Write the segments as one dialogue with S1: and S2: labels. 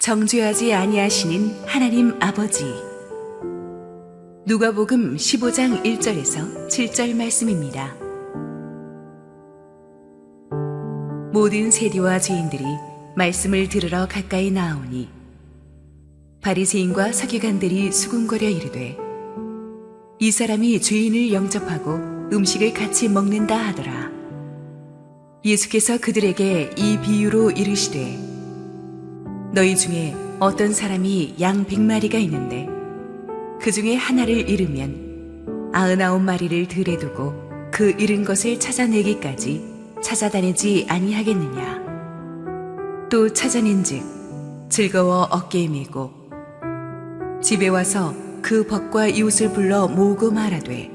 S1: 정죄하지 아니하시는 하나님 아버지. 누가복음 15장 1절에서 7절 말씀입니다. 모든 세리와 죄인들이 말씀을 들으러 가까이 나아오니 바리새인과 서기관들이 수군거려 이르되 이 사람이 죄인을 영접하고 음식을 같이 먹는다 하더라. 예수께서 그들에게 이 비유로 이르시되 너희 중에 어떤 사람이 양 100마리가 있는데 그 중에 하나를 잃으면 99마리를 들에 두고 그 잃은 것을 찾아내기까지 찾아다니지 아니하겠느냐. 또 찾아낸즉 즐거워 어깨에 메고 집에 와서 그 벗과 이웃을 불러 모으고 말하되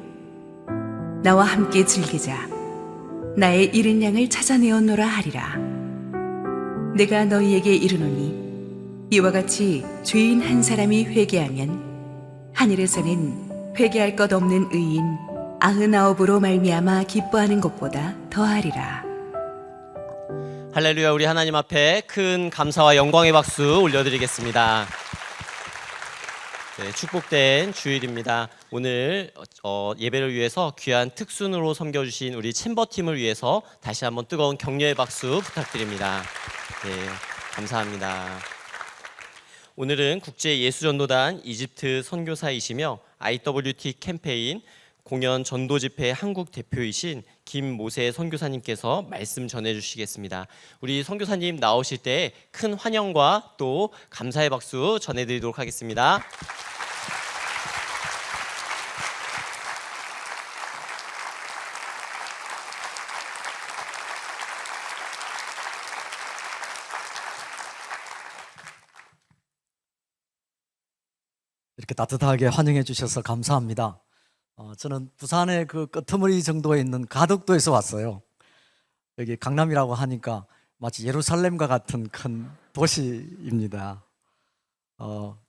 S1: 나와 함께 즐기자. 나의 잃은 양을 찾아내었노라 하리라. 내가 너희에게 이르노니 이와 같이 죄인 한 사람이 회개하면 하늘에서는 회개할 것 없는 의인 99으로 말미암아 기뻐하는 것보다 더하리라.
S2: 할렐루야. 우리 하나님 앞에 큰 감사와 영광의 박수 올려드리겠습니다. 네, 축복된 주일입니다. 오늘 예배를 위해서 귀한 특순으로 섬겨주신 우리 챔버팀을 위해서 다시 한번 뜨거운 격려의 박수 부탁드립니다. 네, 감사합니다. 오늘은 국제예수전도단 이집트 선교사이시며 IWT 캠페인 공연 전도 집회 한국 대표이신 김모세 선교사님께서 말씀 전해주시겠습니다. 우리 선교사님 나오실 때 큰 환영과 또 감사의 박수 전해드리도록 하겠습니다.
S3: 이렇게 따뜻하게 환영해 주셔서 감사합니다. 저는 부산의 그 끄트머리 정도에 있는 가덕도에서 왔어요. 여기 강남이라고 하니까 마치 예루살렘과 같은 큰 도시입니다.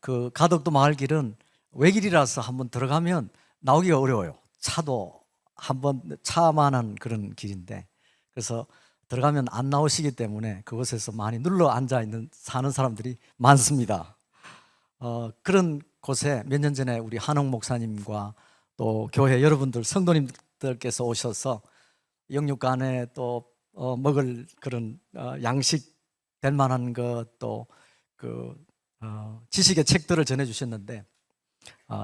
S3: 그 가덕도 마을길은 외길이라서 한번 들어가면 나오기가 어려워요. 차도 한번 차만한 그런 길인데, 그래서 들어가면 안 나오시기 때문에 그곳에서 많이 눌러 앉아 있는 사는 사람들이 많습니다. 그런 곳에 몇 년 전에 우리 한옥 목사님과 또 교회 여러분들 성도님들께서 오셔서 영육간에 또 먹을 그런 양식 될 만한 것 또 그 지식의 책들을 전해 주셨는데,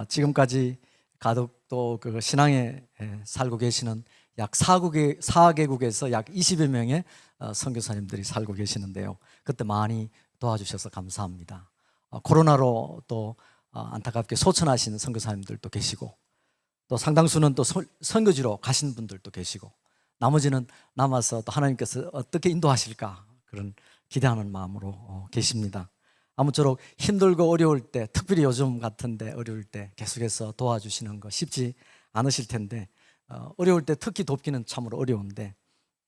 S3: 지금까지 가덕도 그 신앙에 살고 계시는 약 4개국에서 약 20여 명의 선교사님들이 살고 계시는데요. 그때 많이 도와주셔서 감사합니다. 코로나로 또 안타깝게 소천하신 선교사님들도 계시고, 또 상당수는 또 선교지로 가신 분들도 계시고, 나머지는 남아서 또 하나님께서 어떻게 인도하실까 그런 기대하는 마음으로 계십니다. 아무쪼록 힘들고 어려울 때, 특별히 요즘 같은데 어려울 때 계속해서 도와주시는 거 쉽지 않으실 텐데, 어려울 때 특히 돕기는 참으로 어려운데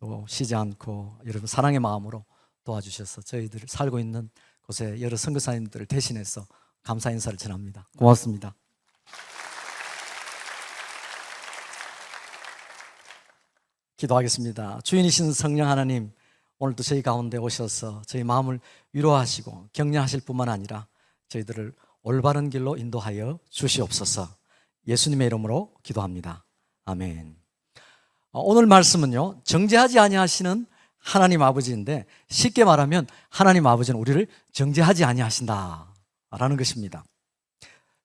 S3: 또 쉬지 않고 여러분 사랑의 마음으로 도와주셔서 저희들 살고 있는 곳에 여러 선교사님들을 대신해서 감사 인사를 전합니다. 고맙습니다. 기도하겠습니다. 주인이신 성령 하나님, 오늘도 저희 가운데 오셔서 저희 마음을 위로하시고 격려하실 뿐만 아니라 저희들을 올바른 길로 인도하여 주시옵소서. 예수님의 이름으로 기도합니다. 아멘. 오늘 말씀은요, 정죄하지 아니하시는 하나님 아버지인데, 쉽게 말하면 하나님 아버지는 우리를 정죄하지 아니하신다 라는 것입니다.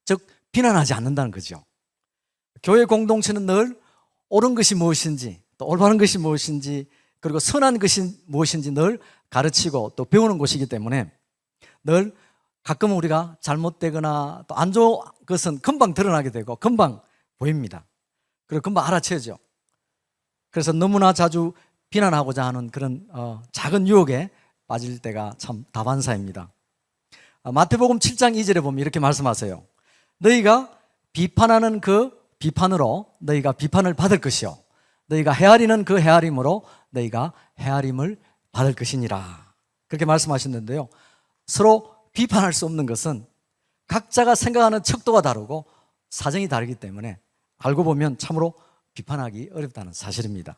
S3: 즉 비난하지 않는다는 거죠. 교회 공동체는 늘 옳은 것이 무엇인지, 또 올바른 것이 무엇인지, 그리고 선한 것이 무엇인지 늘 가르치고 또 배우는 곳이기 때문에 늘 가끔은 우리가 잘못되거나 또 안 좋은 것은 금방 드러나게 되고 금방 보입니다. 그리고 금방 알아채죠. 그래서 너무나 자주 비난하고자 하는 그런 작은 유혹에 빠질 때가 참 다반사입니다. 마태복음 7장 2절에 보면 이렇게 말씀하세요. 너희가 비판하는 그 비판으로 너희가 비판을 받을 것이요, 너희가 헤아리는 그 헤아림으로 너희가 헤아림을 받을 것이니라. 그렇게 말씀하셨는데요, 서로 비판할 수 없는 것은 각자가 생각하는 척도가 다르고 사정이 다르기 때문에 알고 보면 참으로 비판하기 어렵다는 사실입니다.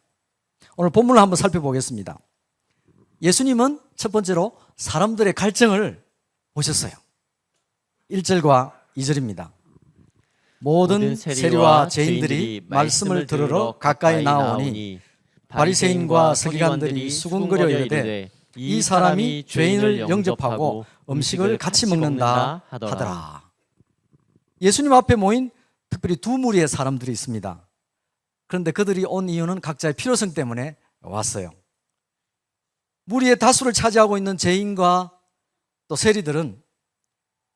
S3: 오늘 본문을 한번 살펴보겠습니다. 예수님은 첫 번째로 사람들의 갈증을 보셨어요. 1절과 2절입니다. 모든 세리와 죄인들이 말씀을 들으러 가까이 나오니 바리새인과 서기관들이 수군거려 이르되 이 사람이 죄인을 영접하고 음식을 같이 먹는다 하더라. 예수님 앞에 모인 특별히 두 무리의 사람들이 있습니다. 그런데 그들이 온 이유는 각자의 필요성 때문에 왔어요. 무리의 다수를 차지하고 있는 죄인과 또 세리들은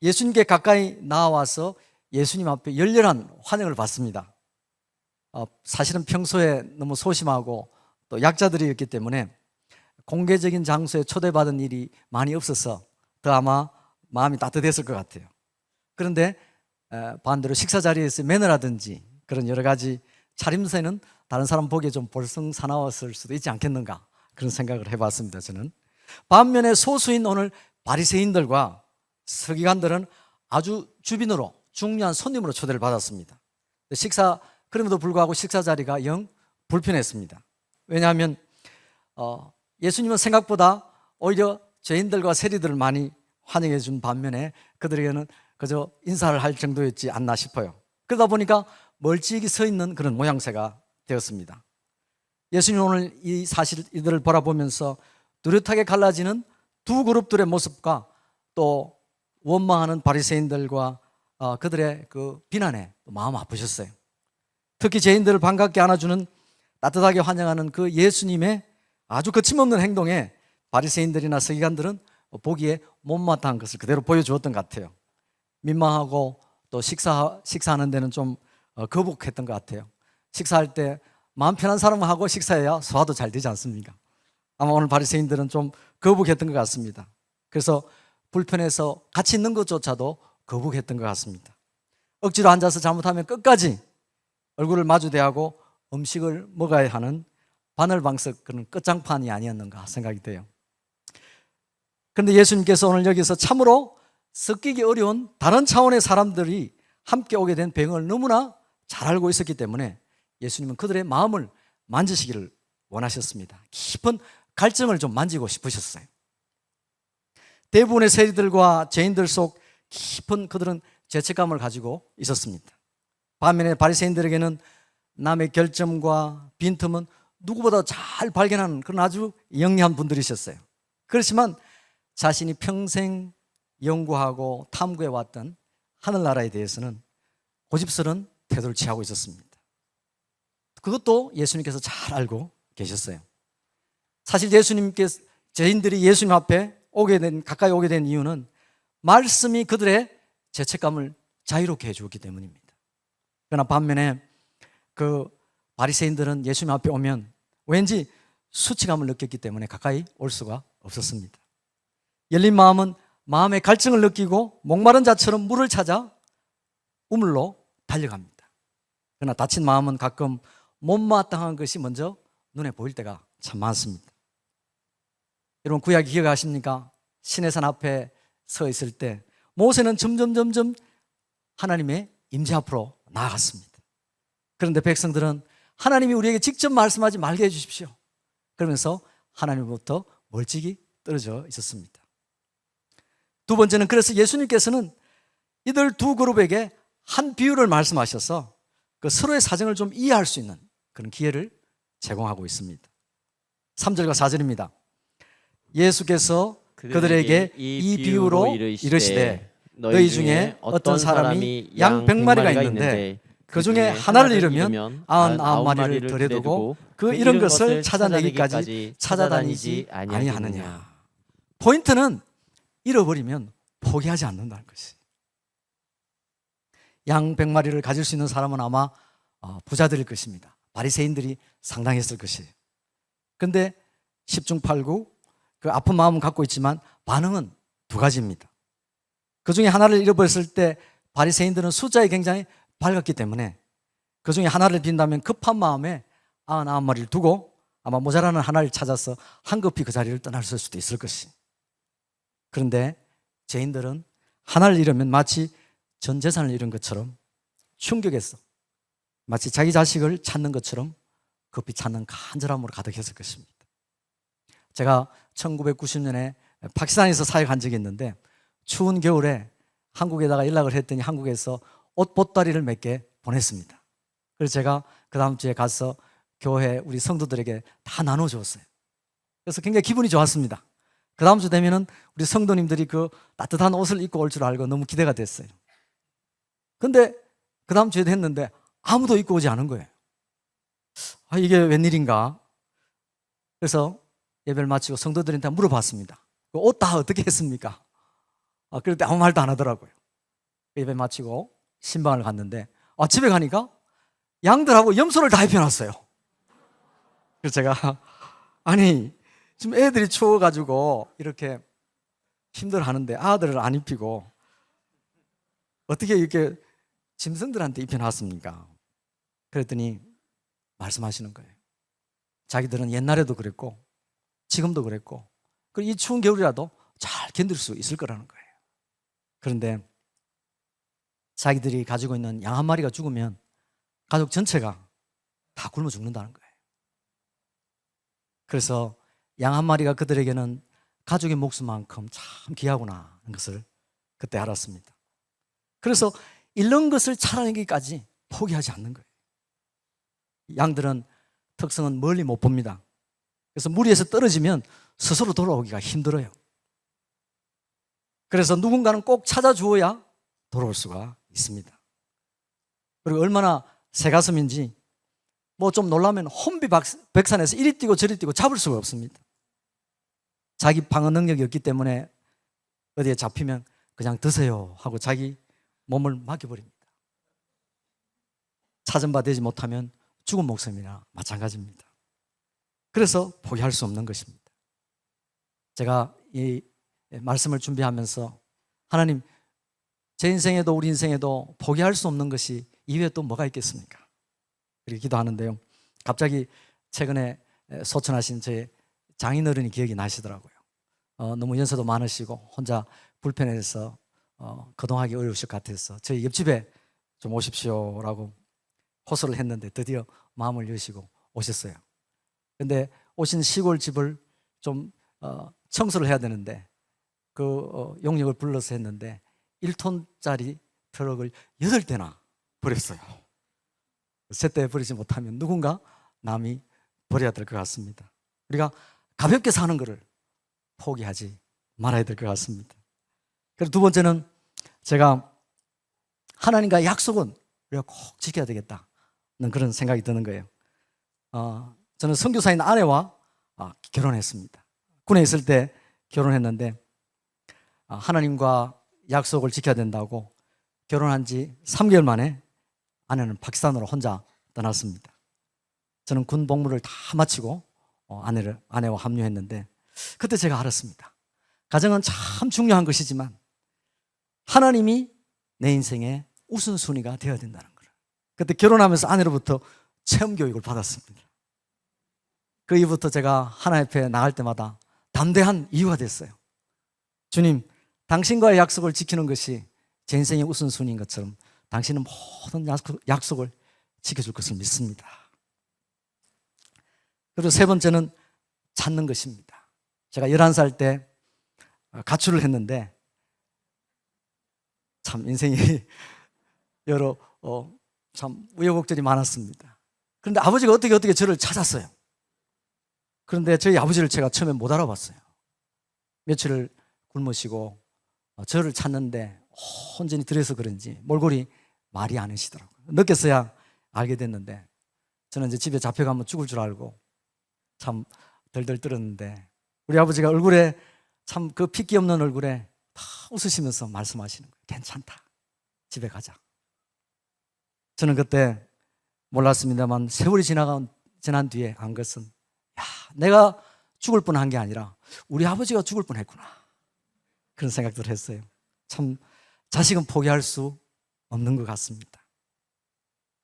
S3: 예수님께 가까이 나와서 예수님 앞에 열렬한 환영을 받습니다. 사실은 평소에 너무 소심하고 또 약자들이었기 때문에 공개적인 장소에 초대받은 일이 많이 없어서 더 아마 마음이 따뜻했을 것 같아요. 그런데 반대로 식사 자리에서 매너라든지 그런 여러 가지 차림새는 다른 사람 보기에 좀 볼썽사나웠을 수도 있지 않겠는가, 그런 생각을 해봤습니다. 저는 반면에 소수인 오늘 바리새인들과 서기관들은 아주 주빈으로 중요한 손님으로 초대를 받았습니다. 그럼에도 불구하고 식사 자리가 영 불편했습니다. 왜냐하면 예수님은 생각보다 오히려 죄인들과 세리들을 많이 환영해 준 반면에 그들에게는 그저 인사를 할 정도였지 않나 싶어요. 그러다 보니까 멀찍이 서 있는 그런 모양새가 되었습니다. 예수님 오늘 이 사실 이들을 바라보면서 뚜렷하게 갈라지는 두 그룹들의 모습과 또 원망하는 바리새인들과 그들의 그 비난에 마음 아프셨어요. 특히 죄인들을 반갑게 안아주는, 따뜻하게 환영하는 그 예수님의 아주 거침없는 행동에 바리새인들이나 서기관들은 보기에 못마땅한 것을 그대로 보여주었던 것 같아요. 민망하고 또 식사하는 데는 좀 거북했던 것 같아요. 식사할 때 마음 편한 사람하고 식사해야 소화도 잘 되지 않습니까? 아마 오늘 바리새인들은 좀 거북했던 것 같습니다. 그래서 불편해서 같이 있는 것조차도 거북했던 것 같습니다. 억지로 앉아서 잘못하면 끝까지 얼굴을 마주대하고 음식을 먹어야 하는 바늘방석, 그런 끝장판이 아니었는가 생각이 돼요. 그런데 예수님께서 오늘 여기서 참으로 섞이기 어려운 다른 차원의 사람들이 함께 오게 된 배경을 너무나 잘 알고 있었기 때문에 예수님은 그들의 마음을 만지시기를 원하셨습니다. 깊은 갈증을 좀 만지고 싶으셨어요. 대부분의 세리들과 죄인들 속 깊은 그들은 죄책감을 가지고 있었습니다. 반면에 바리새인들에게는 남의 결점과 빈틈은 누구보다 잘 발견하는 그런 아주 영리한 분들이셨어요. 그렇지만 자신이 평생 연구하고 탐구해왔던 하늘나라에 대해서는 고집스러운 태도를 취하고 있었습니다. 그것도 예수님께서 잘 알고 계셨어요. 사실 예수님께서 죄인들이 예수님 앞에 가까이 오게 된 이유는 말씀이 그들의 죄책감을 자유롭게 해주었기 때문입니다. 그러나 반면에 그 바리새인들은 예수님 앞에 오면 왠지 수치감을 느꼈기 때문에 가까이 올 수가 없었습니다. 열린 마음은 마음의 갈증을 느끼고 목마른 자처럼 물을 찾아 우물로 달려갑니다. 그러나 다친 마음은 가끔 못마땅한 것이 먼저 눈에 보일 때가 참 많습니다. 여러분 구약 기억하십니까? 시내산 앞에 서 있을 때 모세는 점점 하나님의 임재 앞으로 나아갔습니다. 그런데 백성들은 하나님이 우리에게 직접 말씀하지 말게 해주십시오, 그러면서 하나님으로부터 멀찍이 떨어져 있었습니다. 두 번째는 그래서 예수님께서는 이들 두 그룹에게 한 비유를 말씀하셔서 그 서로의 사정을 좀 이해할 수 있는 그런 기회를 제공하고 있습니다. 3절과 4절입니다. 예수께서 그들에게 이 비유로 이르시되 너희 중에 어떤 사람이 양 100마리가 있는데 그 중에 하나를 잃으면 99마리를 들여두고 그 잃은 것을 찾아내기까지 찾아다니지 아니하느냐. 포인트는 잃어버리면 포기하지 않는다는 것이. 양 100마리를 가질 수 있는 사람은 아마 부자들일 것입니다. 바리새인들이 상당했을 것이에요. 그런데 10중 8구 그 아픈 마음은 갖고 있지만 반응은 두 가지입니다. 그 중에 하나를 잃어버렸을 때 바리새인들은 숫자에 굉장히 밝았기 때문에 그 중에 하나를 빈다면 급한 마음에 99마리를 두고 아마 모자라는 하나를 찾아서 한급히 그 자리를 떠날 수도 있을 것이. 그런데 죄인들은 하나를 잃으면 마치 전 재산을 잃은 것처럼 충격해서 마치 자기 자식을 찾는 것처럼 급히 찾는 간절함으로 가득했을 것입니다. 제가 1990년에 파키스탄에서 사역한 적이 있는데 추운 겨울에 한국에다가 연락을 했더니 한국에서 옷 보따리를 몇 개 보냈습니다. 그래서 제가 그 다음 주에 가서 교회 우리 성도들에게 다 나눠주었어요. 그래서 굉장히 기분이 좋았습니다. 그 다음 주 되면은 우리 성도님들이 그 따뜻한 옷을 입고 올 줄 알고 너무 기대가 됐어요. 근데 그 다음 주에도 했는데 아무도 입고 오지 않은 거예요. 아, 이게 웬일인가? 그래서 예배를 마치고 성도들한테 물어봤습니다. 옷 다 어떻게 했습니까? 그럴 때 아무 말도 안 하더라고요. 예배 마치고 신방을 갔는데 집에 가니까 양들하고 염소를 다 입혀놨어요. 그래서 제가 아니 지금 애들이 추워가지고 이렇게 힘들어하는데 아들을 안 입히고 어떻게 이렇게 짐승들한테 입혀놨습니까? 그랬더니 말씀하시는 거예요. 자기들은 옛날에도 그랬고 지금도 그랬고 그리고 이 추운 겨울이라도 잘 견딜 수 있을 거라는 거예요. 그런데 자기들이 가지고 있는 양 한 마리가 죽으면 가족 전체가 다 굶어 죽는다는 거예요. 그래서 양 한 마리가 그들에게는 가족의 목숨만큼 참 귀하구나 하는 것을 그때 알았습니다. 그래서 잃는 것을 찾아내기까지 포기하지 않는 거예요. 양들은 특성은 멀리 못 봅니다. 그래서 무리에서 떨어지면 스스로 돌아오기가 힘들어요. 그래서 누군가는 꼭 찾아주어야 돌아올 수가 있습니다. 그리고 얼마나 새가슴인지 뭐 좀 놀라면 혼비백산에서 이리 뛰고 저리 뛰고 잡을 수가 없습니다. 자기 방어 능력이 없기 때문에 어디에 잡히면 그냥 드세요 하고 자기 몸을 맡겨버립니다. 찾은 바 되지 못하면 죽은 목숨이나 마찬가지입니다. 그래서 포기할 수 없는 것입니다. 제가 이 말씀을 준비하면서 하나님, 제 인생에도 우리 인생에도 포기할 수 없는 것이 이외에 또 뭐가 있겠습니까? 이렇게 기도하는데요. 갑자기 최근에 소천하신 제 장인어른이 기억이 나시더라고요. 너무 연세도 많으시고 혼자 불편해서 거동하기 어려우실 것 같아서 저희 옆집에 좀 오십시오라고 호소를 했는데 드디어 마음을 여시고 오셨어요. 근데 오신 시골 집을 좀 청소를 해야 되는데 그 용역을 불러서 했는데 1톤짜리 트럭을 8대나 버렸어요. 세대 버리지 못하면 누군가 남이 버려야 될 것 같습니다. 우리가 가볍게 사는 것을 포기하지 말아야 될 것 같습니다. 그리고 두 번째는 제가 하나님과의 약속은 우리가 꼭 지켜야 되겠다는 그런 생각이 드는 거예요. 저는 선교사인 아내와 결혼했습니다. 군에 있을 때 결혼했는데 하나님과 약속을 지켜야 된다고 결혼한 지 3개월 만에 아내는 파키스탄으로 혼자 떠났습니다. 저는 군 복무를 다 마치고 아내와 합류했는데 그때 제가 알았습니다. 가정은 참 중요한 것이지만 하나님이 내 인생의 우선순위가 되어야 된다는 거예요. 그때 결혼하면서 아내로부터 체험 교육을 받았습니다. 그 이후부터 제가 하나님 앞에 나갈 때마다 담대한 이유가 됐어요. 주님, 당신과의 약속을 지키는 것이 제 인생의 우선순위인 것처럼 당신은 모든 약속을 지켜줄 것을 믿습니다. 그리고 세 번째는 찾는 것입니다. 제가 11살 때 가출을 했는데 참 인생이 여러 참 우여곡절이 많았습니다. 그런데 아버지가 어떻게 저를 찾았어요. 그런데 저희 아버지를 제가 처음에 못 알아봤어요. 며칠을 굶으시고 저를 찾는데 온전히 들여서 그런지 몰골이 말이 않으시더라고요. 늦게서야 알게 됐는데 저는 이제 집에 잡혀가면 죽을 줄 알고 참 덜덜 떨었는데 우리 아버지가 얼굴에 참 그 핏기 없는 얼굴에 다 웃으시면서 말씀하시는 거예요. 괜찮다. 집에 가자. 저는 그때 몰랐습니다만 세월이 지난 뒤에 안 것은 내가 죽을 뻔한 게 아니라 우리 아버지가 죽을 뻔했구나. 그런 생각들을 했어요. 참 자식은 포기할 수 없는 것 같습니다.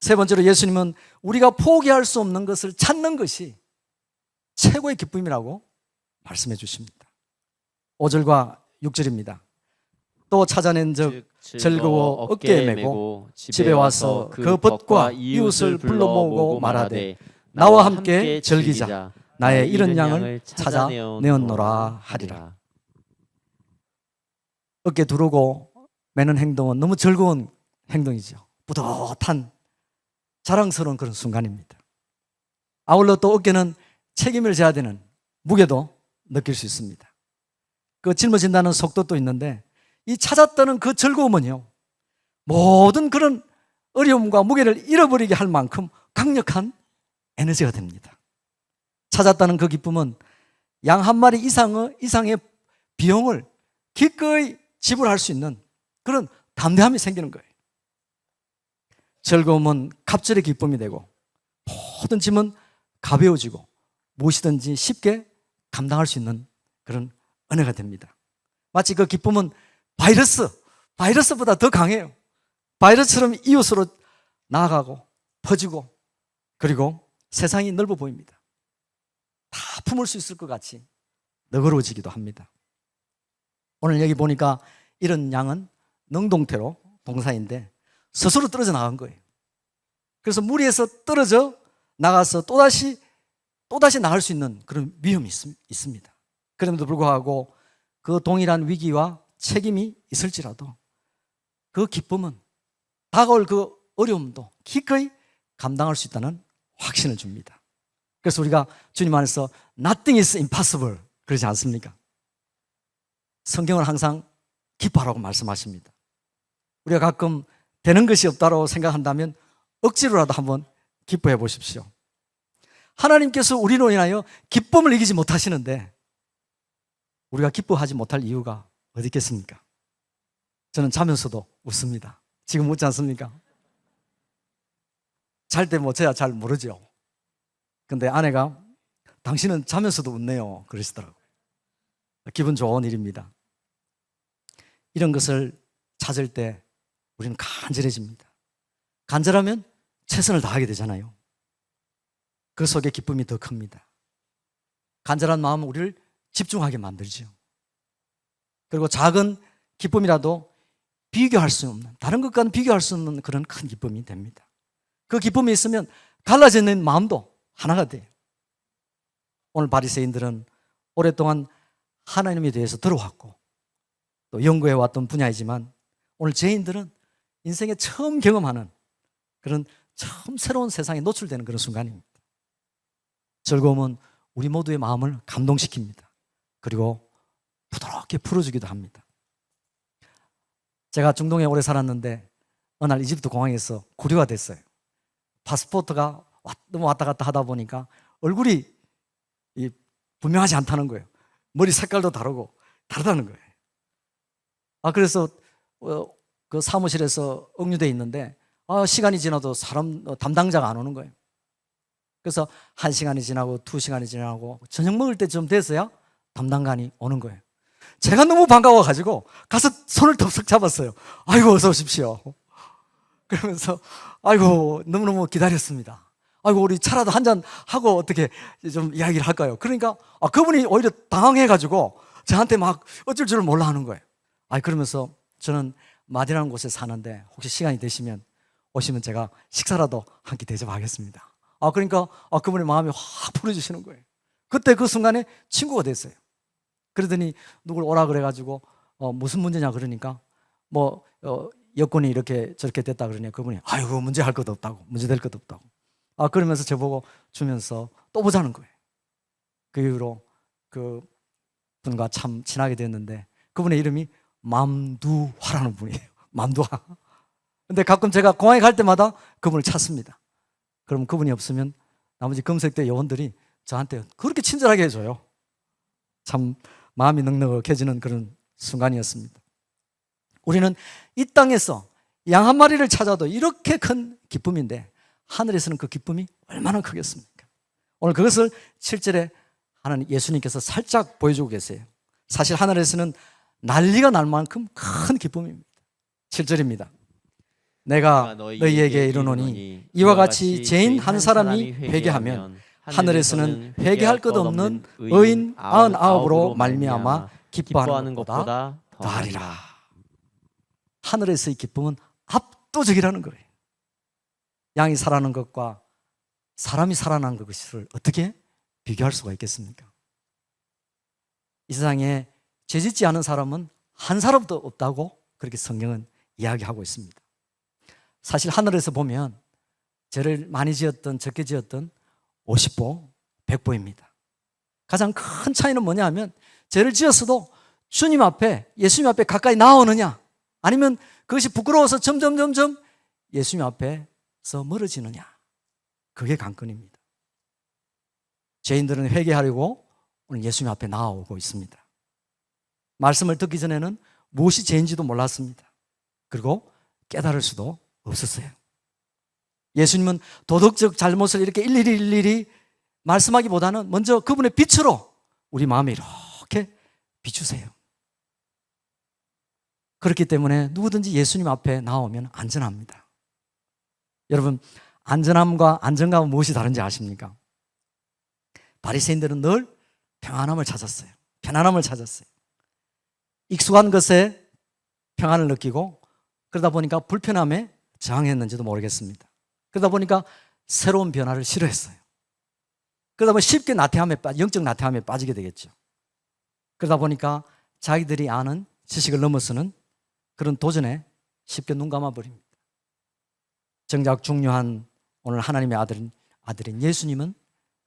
S3: 세 번째로 예수님은 우리가 포기할 수 없는 것을 찾는 것이 최고의 기쁨이라고 말씀해 주십니다. 5절과 6절입니다. 또 찾아낸 적 즐거워 어깨에 메고 집에 와서 그 벗과 이웃을 불러 모으고 말하되 나와 함께 즐기자. 나의 잃은 양을 찾아내었노라 하리라. 어깨 두르고 매는 행동은 너무 즐거운 행동이죠. 뿌듯한 자랑스러운 그런 순간입니다. 아울러 또 어깨는 책임을 져야 되는 무게도 느낄 수 있습니다. 그 짊어진다는 속도도 있는데 이 찾았다는 그 즐거움은요, 모든 그런 어려움과 무게를 잃어버리게 할 만큼 강력한 에너지가 됩니다. 찾았다는 그 기쁨은 양 한 마리 이상의 비용을 기꺼이 지불할 수 있는 그런 담대함이 생기는 거예요. 즐거움은 갑절의 기쁨이 되고 모든 짐은 가벼워지고 무엇이든지 쉽게 감당할 수 있는 그런 은혜가 됩니다. 마치 그 기쁨은 바이러스보다 더 강해요. 바이러스처럼 이웃으로 나아가고 퍼지고 그리고 세상이 넓어 보입니다. 다 품을 수 있을 것 같이 너그러워지기도 합니다. 오늘 여기 보니까 이런 양은 능동태로 동사인데 스스로 떨어져 나간 거예요. 그래서 무리에서 떨어져 나가서 또다시 나갈 수 있는 그런 위험이 있습니다. 그럼에도 불구하고 그 동일한 위기와 책임이 있을지라도 그 기쁨은 다가올 그 어려움도 기꺼이 감당할 수 있다는 확신을 줍니다. 그래서 우리가 주님 안에서 nothing is impossible 그러지 않습니까? 성경은 항상 기뻐하라고 말씀하십니다. 우리가 가끔 되는 것이 없다고 생각한다면 억지로라도 한번 기뻐해 보십시오. 하나님께서 우리로 인하여 기쁨을 이기지 못하시는데 우리가 기뻐하지 못할 이유가 어디 있겠습니까? 저는 자면서도 웃습니다. 지금 웃지 않습니까? 잘 때 뭐 저야 잘 모르죠. 근데 아내가 당신은 자면서도 웃네요 그러시더라고요. 기분 좋은 일입니다. 이런 것을 찾을 때 우리는 간절해집니다. 간절하면 최선을 다하게 되잖아요. 그 속에 기쁨이 더 큽니다. 간절한 마음은 우리를 집중하게 만들죠. 그리고 작은 기쁨이라도 비교할 수 없는, 다른 것과는 비교할 수 없는 그런 큰 기쁨이 됩니다. 그 기쁨이 있으면 갈라져 있는 마음도 하나가 돼요. 오늘 바리새인들은 오랫동안 하나님에 대해서 들어왔고 또 연구해왔던 분야이지만 오늘 죄인들은 인생에 처음 경험하는 그런 처음 새로운 세상에 노출되는 그런 순간입니다. 즐거움은 우리 모두의 마음을 감동시킵니다. 그리고 부드럽게 풀어주기도 합니다. 제가 중동에 오래 살았는데 어느 날 이집트 공항에서 구류가 됐어요. 파스포트가 너무 왔다 갔다 하다 보니까 얼굴이 분명하지 않다는 거예요. 머리 색깔도 다르다는 거예요. 그래서 그 사무실에서 억류돼 있는데 시간이 지나도 사람 담당자가 안 오는 거예요. 그래서 1시간이 지나고 2시간이 지나고 저녁 먹을 때쯤 돼서야 담당관이 오는 거예요. 제가 너무 반가워가지고 가서 손을 덥석 잡았어요. 아이고 어서 오십시오. 그러면서 아이고 너무너무 기다렸습니다. 아이고 우리 차라도 한잔 하고 어떻게 좀 이야기를 할까요? 그러니까 그분이 오히려 당황해가지고 저한테 막 어쩔 줄을 몰라 하는 거예요. 그러면서 저는 마디라는 곳에 사는데 혹시 시간이 되시면 오시면 제가 식사라도 한 끼 대접하겠습니다. 그러니까 그분의 마음이 확 풀어주시는 거예요. 그때 그 순간에 친구가 됐어요. 그러더니 누굴 오라 그래가지고 무슨 문제냐 그러니까 뭐 여권이 이렇게 저렇게 됐다 그러니 그분이 아이고 문제될 것도 없다고 그러면서 저보고 주면서 또 보자는 거예요. 그 이후로 그 분과 참 친하게 됐는데 그분의 이름이 맘두화라는 분이에요. 맘두화. 근데 가끔 제가 공항에 갈 때마다 그분을 찾습니다. 그럼 그분이 없으면 나머지 검색대 요원들이 저한테 그렇게 친절하게 해줘요. 참 마음이 넉넉해지는 그런 순간이었습니다. 우리는 이 땅에서 양 한 마리를 찾아도 이렇게 큰 기쁨인데 하늘에서는 그 기쁨이 얼마나 크겠습니까? 오늘 그것을 7절에 하나님 예수님께서 살짝 보여주고 계세요. 사실 하늘에서는 난리가 날 만큼 큰 기쁨입니다. 7절입니다. 내가 너희에게 이르노니 이와 같이 죄인 한 사람이 회개하면 하늘에서는 회개할 것 없는 의인 99으로 말미암아 기뻐하는 것보다 더하리라. 하늘에서의 기쁨은 압도적이라는 거예요. 양이 살아나는 것과 사람이 살아나는 것을 어떻게 비교할 수가 있겠습니까? 이 세상에 죄짓지 않은 사람은 한 사람도 없다고 그렇게 성경은 이야기하고 있습니다. 사실 하늘에서 보면 죄를 많이 지었던 적게 지었던 50보, 100보입니다. 가장 큰 차이는 뭐냐 하면 죄를 지었어도 주님 앞에, 예수님 앞에 가까이 나오느냐, 아니면 그것이 부끄러워서 점점 예수님 앞에서 멀어지느냐, 그게 관건입니다. 죄인들은 회개하려고 오늘 예수님 앞에 나오고 있습니다. 말씀을 듣기 전에는 무엇이 죄인지도 몰랐습니다. 그리고 깨달을 수도 없었어요. 예수님은 도덕적 잘못을 이렇게 일일이 말씀하기보다는 먼저 그분의 빛으로 우리 마음에 이렇게 비추세요. 그렇기 때문에 누구든지 예수님 앞에 나오면 안전합니다. 여러분, 안전함과 안정감은 무엇이 다른지 아십니까? 바리새인들은 늘 평안함을 찾았어요. 편안함을 찾았어요. 익숙한 것에 평안을 느끼고, 그러다 보니까 불편함에 저항했는지도 모르겠습니다. 그러다 보니까 새로운 변화를 싫어했어요. 그러다 보니 쉽게 영적 나태함에 빠지게 되겠죠. 그러다 보니까 자기들이 아는 지식을 넘어서는 그런 도전에 쉽게 눈 감아버립니다. 정작 중요한 오늘 하나님의 아들인 예수님은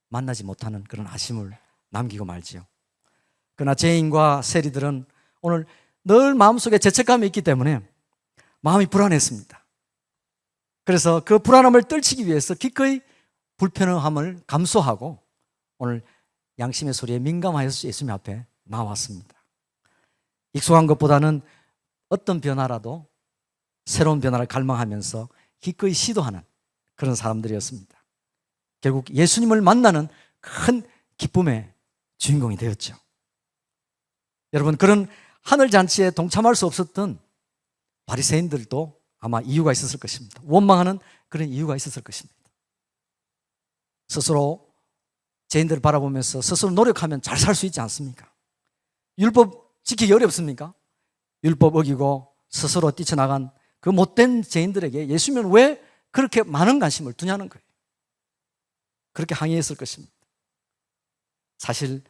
S3: 만나지 못하는 그런 아쉬움을 남기고 말지요. 그러나 죄인과 세리들은 오늘 늘 마음속에 죄책감이 있기 때문에 마음이 불안했습니다. 그래서 그 불안함을 떨치기 위해서 기꺼이 불편함을 감수하고 오늘 양심의 소리에 민감하여서 예수님 앞에 나왔습니다. 익숙한 것보다는 어떤 변화라도 새로운 변화를 갈망하면서 기꺼이 시도하는 그런 사람들이었습니다. 결국 예수님을 만나는 큰 기쁨의 주인공이 되었죠. 여러분, 그런 하늘잔치에 동참할 수 없었던 바리새인들도 아마 이유가 있었을 것입니다. 원망하는 그런 이유가 있었을 것입니다. 스스로 죄인들을 바라보면서 스스로 노력하면 잘 살 수 있지 않습니까? 율법 지키기 어렵습니까? 율법 어기고 스스로 뛰쳐나간 그 못된 죄인들에게 예수님은 왜 그렇게 많은 관심을 두냐는 거예요. 그렇게 항의했을 것입니다. 사실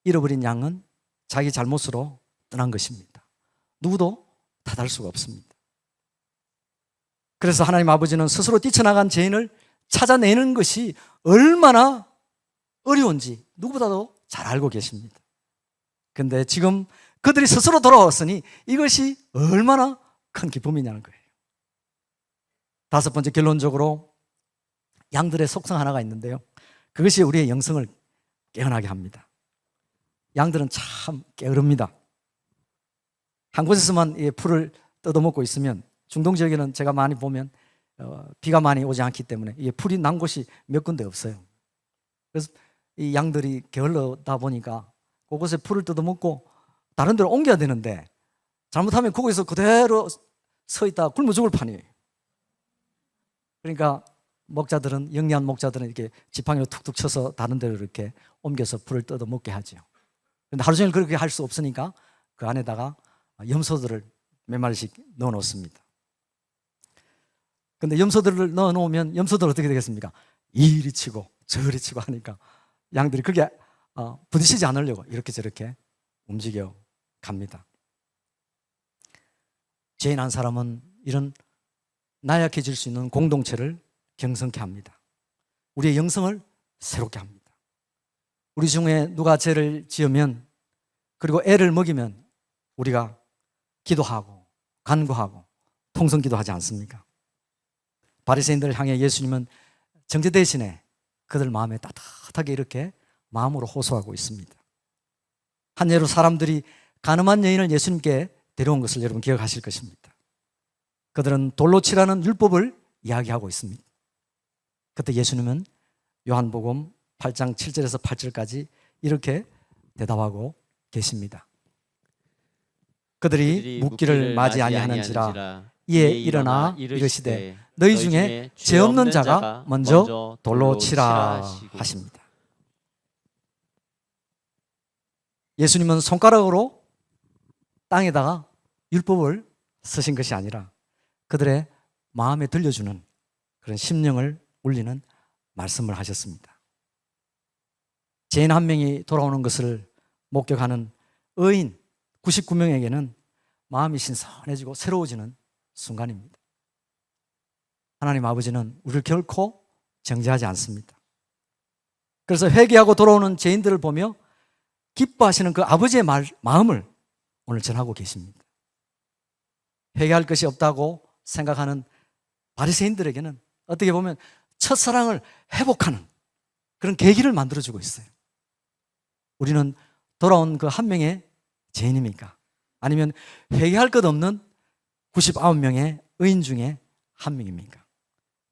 S3: 잃어버린 양은 자기 잘못으로 떠난 것입니다. 누구도 탓할 수가 없습니다. 그래서 하나님 아버지는 스스로 뛰쳐나간 죄인을 찾아내는 것이 얼마나 어려운지 누구보다도 잘 알고 계십니다. 그런데 지금 그들이 스스로 돌아왔으니 이것이 얼마나 큰 기쁨이냐는 거예요. 다섯 번째, 결론적으로 양들의 속성 하나가 있는데요, 그것이 우리의 영성을 깨어나게 합니다. 양들은 참 게으릅니다. 한 곳에서만 풀을 뜯어먹고 있으면, 중동 지역에는 제가 많이 보면 비가 많이 오지 않기 때문에 풀이 난 곳이 몇 군데 없어요. 그래서 이 양들이 게을러다 보니까 그곳에 풀을 뜯어먹고 다른 데로 옮겨야 되는데 잘못하면 거기서 그대로 서 있다가 굶어 죽을 판이에요. 그러니까 목자들은, 영리한 목자들은 이렇게 지팡이로 툭툭 쳐서 다른 데로 이렇게 옮겨서 풀을 뜯어먹게 하죠. 그런데 하루 종일 그렇게 할 수 없으니까 그 안에다가 염소들을 몇 마리씩 넣어 놓습니다. 근데 염소들을 넣어 놓으면 염소들 어떻게 되겠습니까? 이리 치고 저리 치고 하니까 양들이 그게 부딪히지 않으려고 이렇게 저렇게 움직여 갑니다. 죄인 한 사람은 이런 나약해질 수 있는 공동체를 경성케 합니다. 우리의 영성을 새롭게 합니다. 우리 중에 누가 죄를 지으면, 그리고 애를 먹이면 우리가 기도하고 간구하고 통성기도하지 않습니까? 바리새인들을 향해 예수님은 정죄 대신에 그들 마음에 따뜻하게 이렇게 마음으로 호소하고 있습니다. 한 예로 사람들이 가늠한 여인을 예수님께 데려온 것을 여러분 기억하실 것입니다. 그들은 돌로 치라는 율법을 이야기하고 있습니다. 그때 예수님은 요한복음 8장 7절에서 8절까지 이렇게 대답하고 계십니다. 그들이 묻기를 맞이 아니하는지라 이에 일어나 이르시되 너희 중에 죄 없는 자가 먼저 돌로 치라 하십니다. 예수님은 손가락으로 땅에다가 율법을 쓰신 것이 아니라 그들의 마음에 들려주는 그런 심령을 울리는 말씀을 하셨습니다. 죄인 한 명이 돌아오는 것을 목격하는 의인 99명에게는 마음이 신선해지고 새로워지는 순간입니다. 하나님 아버지는 우리를 결코 정죄하지 않습니다. 그래서 회개하고 돌아오는 죄인들을 보며 기뻐하시는 그 아버지의 마음을 오늘 전하고 계십니다. 회개할 것이 없다고 생각하는 바리새인들에게는 어떻게 보면 첫사랑을 회복하는 그런 계기를 만들어주고 있어요. 우리는 돌아온 그 한 명의 죄인입니까? 아니면 회개할 것 없는 99명의 의인 중에 한 명입니까?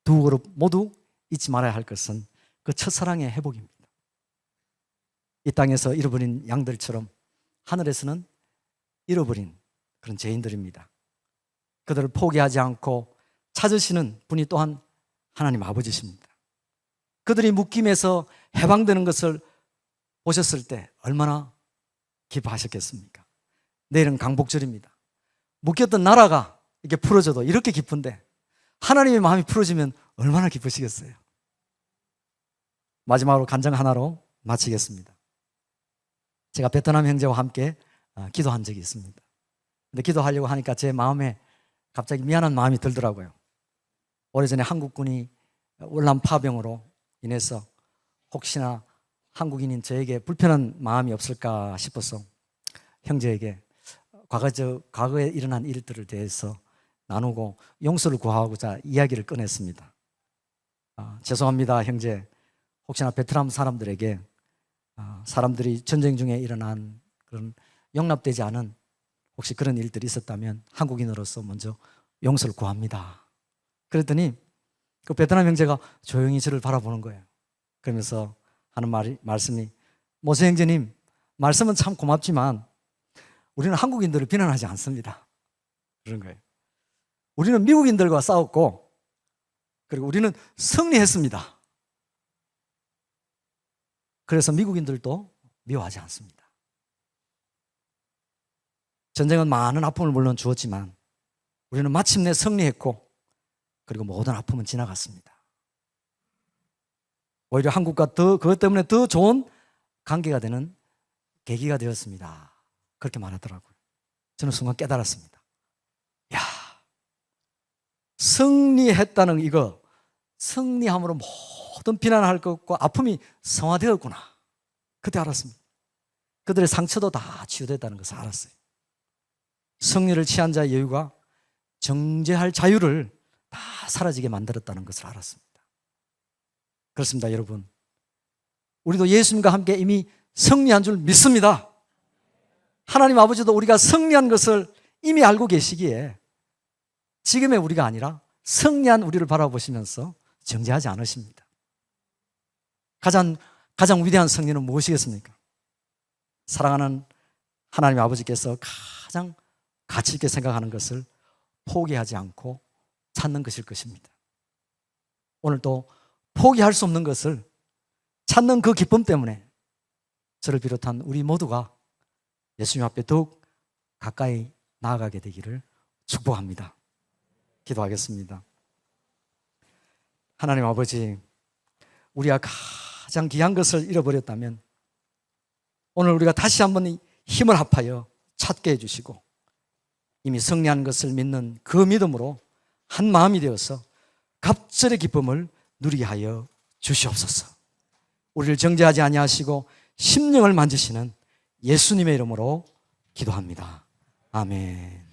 S3: 두 그룹 모두 잊지 말아야 할 것은 그 첫사랑의 회복입니다. 이 땅에서 잃어버린 양들처럼 하늘에서는 잃어버린 그런 죄인들입니다. 그들을 포기하지 않고 찾으시는 분이 또한 하나님 아버지십니다. 그들이 묶임에서 해방되는 것을 보셨을 때 얼마나 기뻐하셨겠습니까? 내일은 강복절입니다. 묶였던 나라가 이렇게 풀어져도 이렇게 기쁜데 하나님의 마음이 풀어지면 얼마나 기쁘시겠어요? 마지막으로 간증 하나로 마치겠습니다. 제가 베트남 형제와 함께 기도한 적이 있습니다. 근데 기도하려고 하니까 제 마음에 갑자기 미안한 마음이 들더라고요. 오래전에 한국군이 월남 파병으로 인해서 혹시나 한국인인 저에게 불편한 마음이 없을까 싶어서 형제에게 과거에 일어난 일들을 대해서 나누고 용서를 구하고자 이야기를 꺼냈습니다. 죄송합니다, 형제. 혹시나 베트남 사람들에게 사람들이 전쟁 중에 일어난 그런 용납되지 않은 혹시 그런 일들이 있었다면 한국인으로서 먼저 용서를 구합니다. 그랬더니 그 베트남 형제가 조용히 저를 바라보는 거예요. 그러면서 하는 말씀이 모세 형제님, 말씀은 참 고맙지만 우리는 한국인들을 비난하지 않습니다. 그런 거예요. 우리는 미국인들과 싸웠고 그리고 우리는 승리했습니다. 그래서 미국인들도 미워하지 않습니다. 전쟁은 많은 아픔을 물론 주었지만 우리는 마침내 승리했고 그리고 모든 아픔은 지나갔습니다. 오히려 한국과 그것 때문에 더 좋은 관계가 되는 계기가 되었습니다. 그렇게 말하더라고요. 저는 순간 깨달았습니다. 야, 승리했다는 이거, 승리함으로 모든 비난할 것과 아픔이 성화되었구나. 그때 알았습니다. 그들의 상처도 다 치유됐다는 것을 알았어요. 승리를 취한 자의 여유가 정죄할 자유를 다 사라지게 만들었다는 것을 알았습니다. 그렇습니다, 여러분. 우리도 예수님과 함께 이미 승리한 줄 믿습니다. 하나님 아버지도 우리가 승리한 것을 이미 알고 계시기에 지금의 우리가 아니라 승리한 우리를 바라보시면서 정죄하지 않으십니다. 가장 위대한 승리는 무엇이겠습니까? 사랑하는 하나님 아버지께서 가장 가치 있게 생각하는 것을 포기하지 않고 찾는 것일 것입니다. 오늘 또 포기할 수 없는 것을 찾는 그 기쁨 때문에 저를 비롯한 우리 모두가 예수님 앞에 더욱 가까이 나아가게 되기를 축복합니다. 기도하겠습니다. 하나님 아버지, 우리가 가장 귀한 것을 잃어버렸다면 오늘 우리가 다시 한번 힘을 합하여 찾게 해주시고 이미 승리한 것을 믿는 그 믿음으로 한 마음이 되어서 갑절의 기쁨을 누리게 하여 주시옵소서. 우리를 정죄하지 아니하시고 심령을 만지시는 예수님의 이름으로 기도합니다. 아멘.